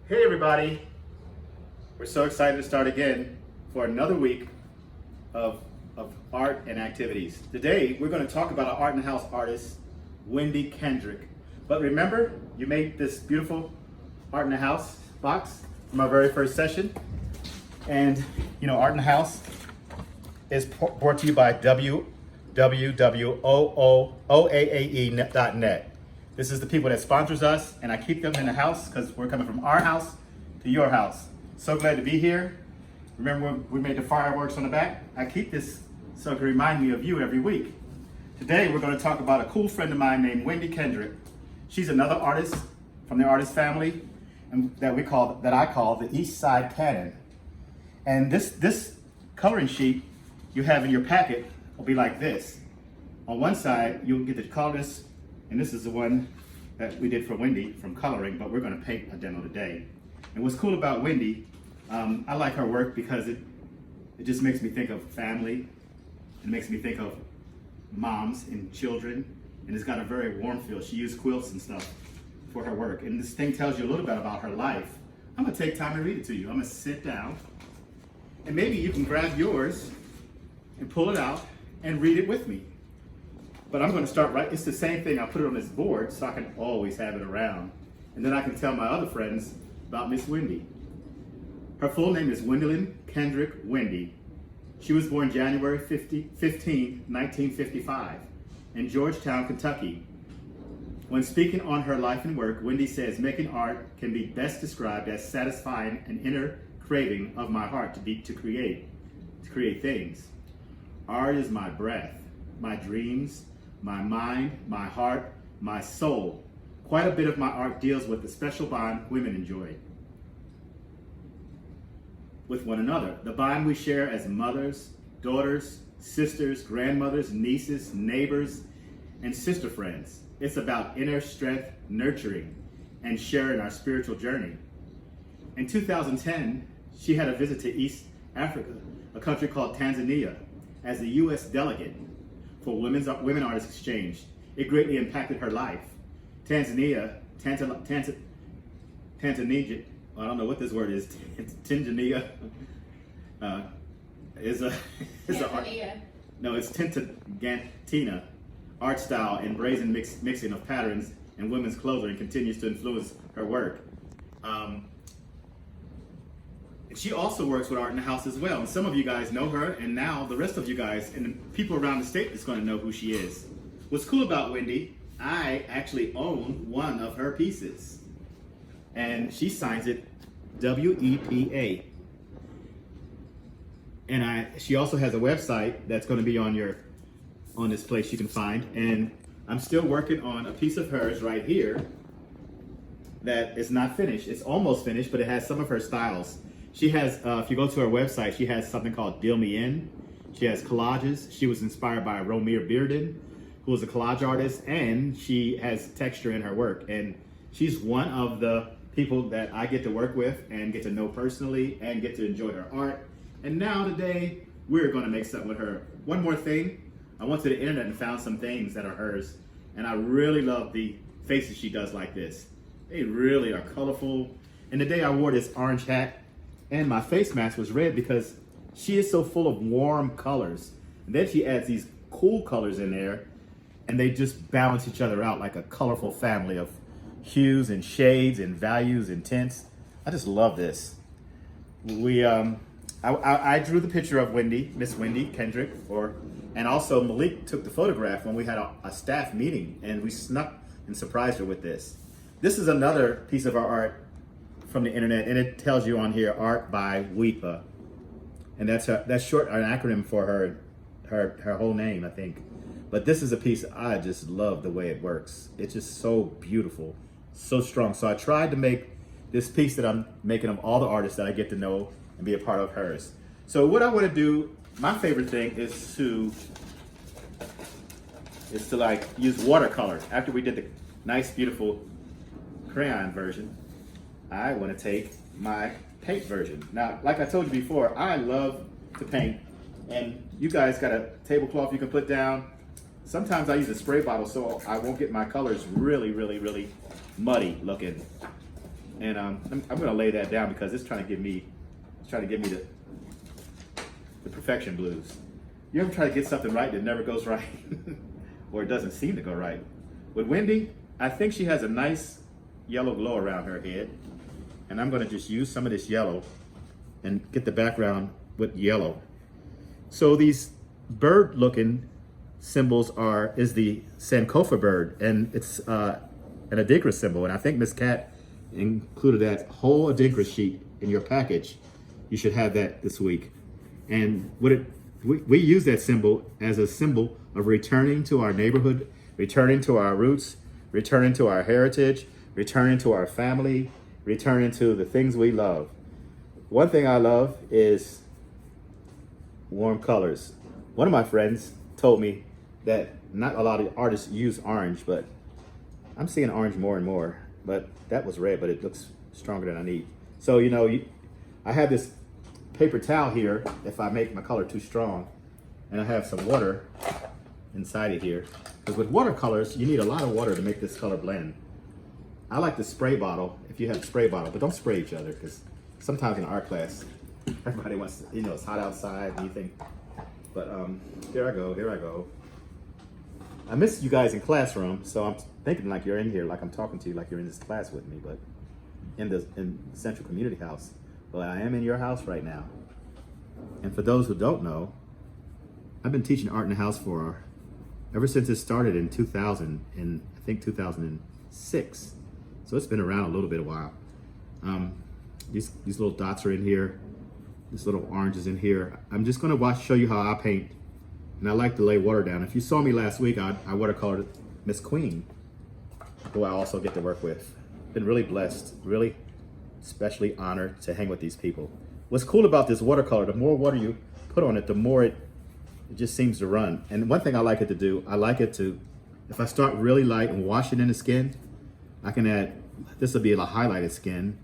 Hey everybody, we're so excited to start again for another week of art and activities. Today we're going to talk about our art in the house artist, Wendy Kendrick. But remember, you made this beautiful art in the house box from our very first session. And you know, art in the house is brought to you by www.OAAE.net. This is the people that sponsors us, and I keep them in the house because we're coming from our house to your house. So glad to be here. Remember when we made the fireworks on the back? I keep this so it can remind me of you every week. Today we're going to talk about a cool friend of mine named Wendy Kendrick. She's another artist from the artist family, and that I call the East Side Canon. And this coloring sheet you have in your packet will be like this. On one side you'll get the colors. And this is the one that we did for Wendy from coloring, but we're going to paint a demo today. And what's cool about Wendy, I like her work because it just makes me think of family. It makes me think of moms and children. And it's got a very warm feel. She used quilts and stuff for her work. And this thing tells you a little bit about her life. I'm going to take time and read it to you. I'm going to sit down. And maybe you can grab yours and pull it out and read it with me. But I'm going to start right, it's the same thing. I put it on this board so I can always have it around. And then I can tell my other friends about Miss Wendy. Her full name is Wendy Kendrick Wendy. She was born January 15, 1955 in Georgetown, Kentucky. When speaking on her life and work, Wendy says, making art can be best described as satisfying an inner craving of my heart to create things. Art is my breath, my dreams, my mind, my heart, my soul. Quite a bit of my art deals with the special bond women enjoy with one another. The bond we share as mothers, daughters, sisters, grandmothers, nieces, neighbors, and sister friends. It's about inner strength, nurturing, and sharing our spiritual journey. In 2010, she had a visit to East Africa, a country called Tanzania, as the U.S. delegate for Women Artists Exchange. It greatly impacted her life. Tanzania, I don't know what this word is. Tanzania is a it's Tanzania art style and brazen mixing of patterns and women's clothing continues to influence her work. She also works with art in the house as well. And some of you guys know her, and now the rest of you guys and the people around the state is going to know who she is. What's cool about Wendy, I actually own one of her pieces. And she signs it WEPA. And she also has a website that's going to be on this place you can find. And I'm still working on a piece of hers right here that is not finished. It's almost finished, but it has some of her styles. She has, if you go to her website, she has something called Deal Me In. She has collages. She was inspired by Romir Bearden, who was a collage artist, and she has texture in her work. And she's one of the people that I get to work with and get to know personally and get to enjoy her art. And now today, we're gonna make something with her. One more thing, I went to the internet and found some things that are hers, and I really love the faces she does like this. They really are colorful. And the day I wore this orange hat, and my face mask was red because she is so full of warm colors. And then she adds these cool colors in there, and they just balance each other out like a colorful family of hues and shades and values and tints. I just love this. I drew the picture of Wendy, Miss Wendy Kendrick, and also Malik took the photograph when we had a staff meeting, and we snuck and surprised her with this. This is another piece of our art from the internet, and it tells you on here, art by WEPA. And that's short, an acronym for her whole name, I think. But this is a piece, I just love the way it works. It's just so beautiful, so strong. So I tried to make this piece that I'm making of all the artists that I get to know and be a part of hers. So what I want to do, my favorite thing is to like use watercolor. After we did the nice, beautiful crayon version, I want to take my paint version. Now, like I told you before, I love to paint, and you guys got a tablecloth you can put down. Sometimes I use a spray bottle so I won't get my colors really, really, really muddy looking. And I'm gonna lay that down because it's trying to give me the perfection blues. You ever try to get something right that never goes right? Or it doesn't seem to go right? With Wendy, I think she has a nice yellow glow around her head. And I'm gonna just use some of this yellow and get the background with yellow. So these bird looking symbols is the Sankofa bird, and it's an adinkra symbol. And I think Miss Cat included that whole adinkra sheet in your package. You should have that this week. And we use that symbol as a symbol of returning to our neighborhood, returning to our roots, returning to our heritage, returning to our family, returning to the things we love. One thing I love is warm colors. One of my friends told me that not a lot of artists use orange, but I'm seeing orange more and more. But that was red, but it looks stronger than I need. So, you know, I have this paper towel here if I make my color too strong, and I have some water inside it here. Because with watercolors, you need a lot of water to make this color blend. I like the spray bottle, if you have a spray bottle, but don't spray each other, because sometimes in art class, everybody wants to, you know, it's hot outside and you think, but here I go. I miss you guys in classroom, so I'm thinking like you're in here, like I'm talking to you, like you're in this class with me, but in the Central Community House. But I am in your house right now. And for those who don't know, I've been teaching art in the house ever since it started in 2000, in I think 2006. So it's been around a little bit of a while. These little dots are in here. This little orange is in here. I'm just gonna show you how I paint. And I like to lay water down. If you saw me last week, I watercolored Miss Queen, who I also get to work with. Been really blessed, really especially honored to hang with these people. What's cool about this watercolor, the more water you put on it, the more it just seems to run. And one thing I like it to do, I like it to, if I start really light and wash it in the skin, I can add, this will be a highlighted skin,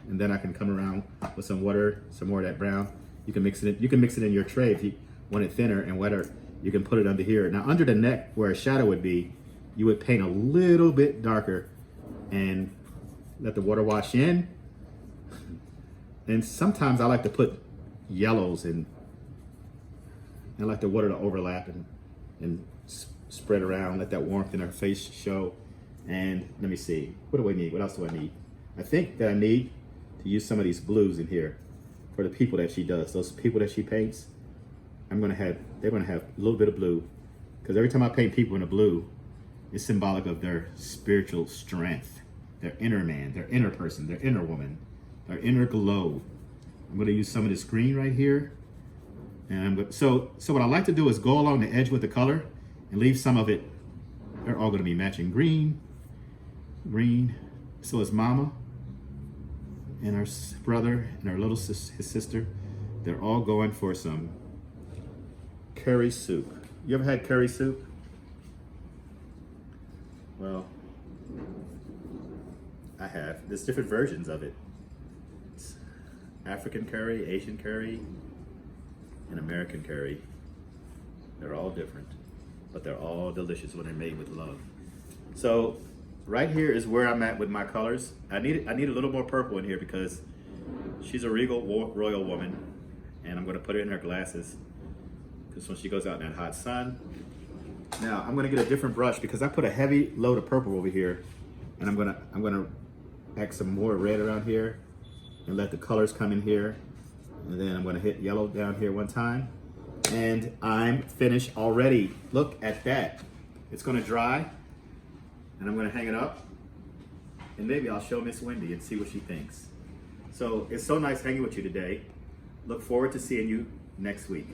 and then I can come around with some water, some more of that brown. You can mix it in your tray if you want it thinner and wetter. You can put it under here. Now under the neck where a shadow would be, you would paint a little bit darker and let the water wash in. And sometimes I like to put yellows in. I like the water to overlap and spread around, let that warmth in her face show. And let me see, what do I need? What else do I need? I think that I need to use some of these blues in here for the people that she does. Those people that she paints, they're gonna have a little bit of blue, because every time I paint people in a blue, it's symbolic of their spiritual strength, their inner man, their inner person, their inner woman, their inner glow. I'm gonna use some of this green right here. And so what I like to do is go along the edge with the color and leave some of it. They're all gonna be matching green. So is Mama and her brother and her his sister. They're all going for some curry soup. You ever had curry soup? Well, I have. There's different versions of it. It's African curry, Asian curry, and American curry. They're all different, but they're all delicious when they're made with love. So right here is where I'm at with my colors. I need a little more purple in here because she's a regal royal woman, and I'm gonna put it in her glasses because when she goes out in that hot sun. Now I'm gonna get a different brush because I put a heavy load of purple over here, and I'm gonna add some more red around here and let the colors come in here, and then I'm gonna hit yellow down here one time, and I'm finished already. Look at that. It's gonna dry, and I'm gonna hang it up, and maybe I'll show Miss Wendy and see what she thinks. So it's so nice hanging with you today. Look forward to seeing you next week.